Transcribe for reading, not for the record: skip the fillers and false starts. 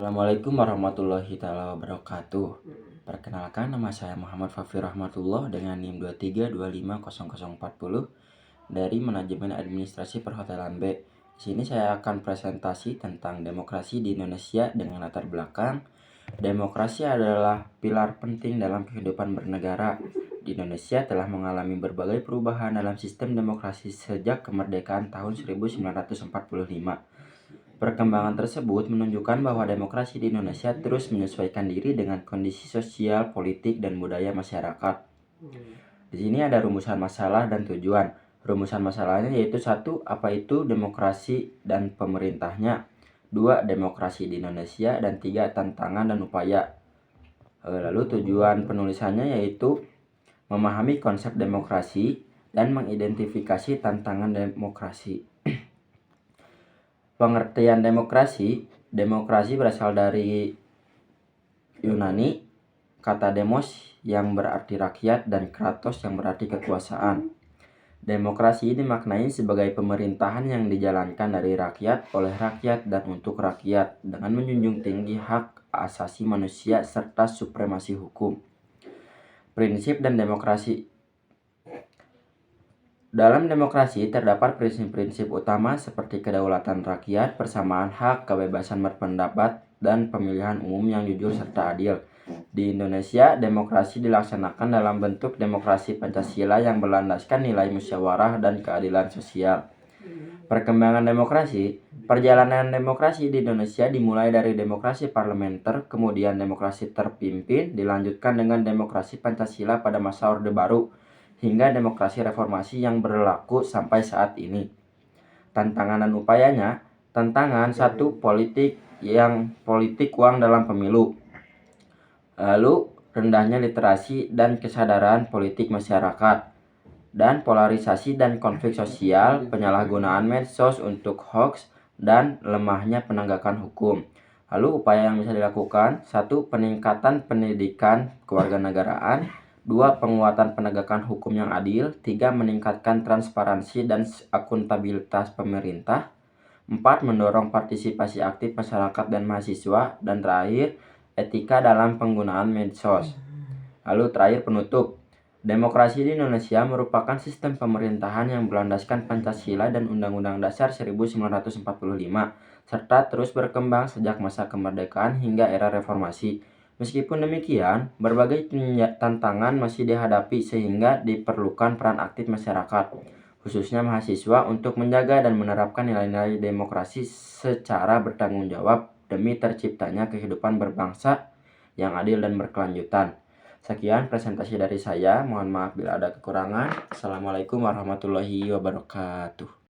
Assalamualaikum warahmatullahi wabarakatuh. Perkenalkan, nama saya Muhammad Fafi Rahmatullah dengan NIM 23250040 dari Manajemen Administrasi Perhotelan B. Di sini saya akan presentasi tentang demokrasi di Indonesia dengan latar belakang. Demokrasi adalah pilar penting dalam kehidupan bernegara. Di Indonesia telah mengalami berbagai perubahan dalam sistem demokrasi sejak kemerdekaan tahun 1945. Perkembangan tersebut menunjukkan bahwa demokrasi di Indonesia terus menyesuaikan diri dengan kondisi sosial, politik, dan budaya masyarakat. Di sini ada rumusan masalah dan tujuan. Rumusan masalahnya yaitu 1. Apa itu demokrasi dan pemerintahnya? 2. Demokrasi di Indonesia. Dan 3. Tantangan dan upaya. Lalu tujuan penulisannya yaitu memahami konsep demokrasi dan mengidentifikasi tantangan demokrasi. Pengertian demokrasi berasal dari Yunani, kata demos yang berarti rakyat dan kratos yang berarti kekuasaan. Demokrasi dimaknai sebagai pemerintahan yang dijalankan dari rakyat, oleh rakyat, dan untuk rakyat, dengan menjunjung tinggi hak asasi manusia serta supremasi hukum. Prinsip dan demokrasi. Dalam demokrasi terdapat prinsip-prinsip utama seperti kedaulatan rakyat, persamaan hak, kebebasan berpendapat, dan pemilihan umum yang jujur serta adil. Di Indonesia, demokrasi dilaksanakan dalam bentuk demokrasi Pancasila yang berlandaskan nilai musyawarah dan keadilan sosial. Perkembangan demokrasi. Perjalanan demokrasi di Indonesia dimulai dari demokrasi parlementer, kemudian demokrasi terpimpin, dilanjutkan dengan demokrasi Pancasila pada masa Orde Baru, hingga demokrasi reformasi yang berlaku sampai saat ini. Tantangan dan upayanya. Tantangan 1. Politik uang dalam pemilu. Lalu rendahnya literasi dan kesadaran politik masyarakat, dan polarisasi dan konflik sosial, penyalahgunaan medsos untuk hoax, dan lemahnya penegakan hukum. Lalu upaya yang bisa dilakukan. 1. Peningkatan pendidikan kewarganegaraan. 2. Penguatan penegakan hukum yang adil. 3. Meningkatkan transparansi dan akuntabilitas pemerintah. 4. Mendorong partisipasi aktif masyarakat dan mahasiswa. Dan terakhir, etika dalam penggunaan medsos. Lalu terakhir penutup. Demokrasi di Indonesia merupakan sistem pemerintahan yang berlandaskan Pancasila dan Undang-Undang Dasar 1945, serta terus berkembang sejak masa kemerdekaan hingga era reformasi. Meskipun demikian, berbagai tantangan masih dihadapi sehingga diperlukan peran aktif masyarakat, khususnya mahasiswa, untuk menjaga dan menerapkan nilai-nilai demokrasi secara bertanggung jawab demi terciptanya kehidupan berbangsa yang adil dan berkelanjutan. Sekian presentasi dari saya, mohon maaf bila ada kekurangan. Assalamualaikum warahmatullahi wabarakatuh.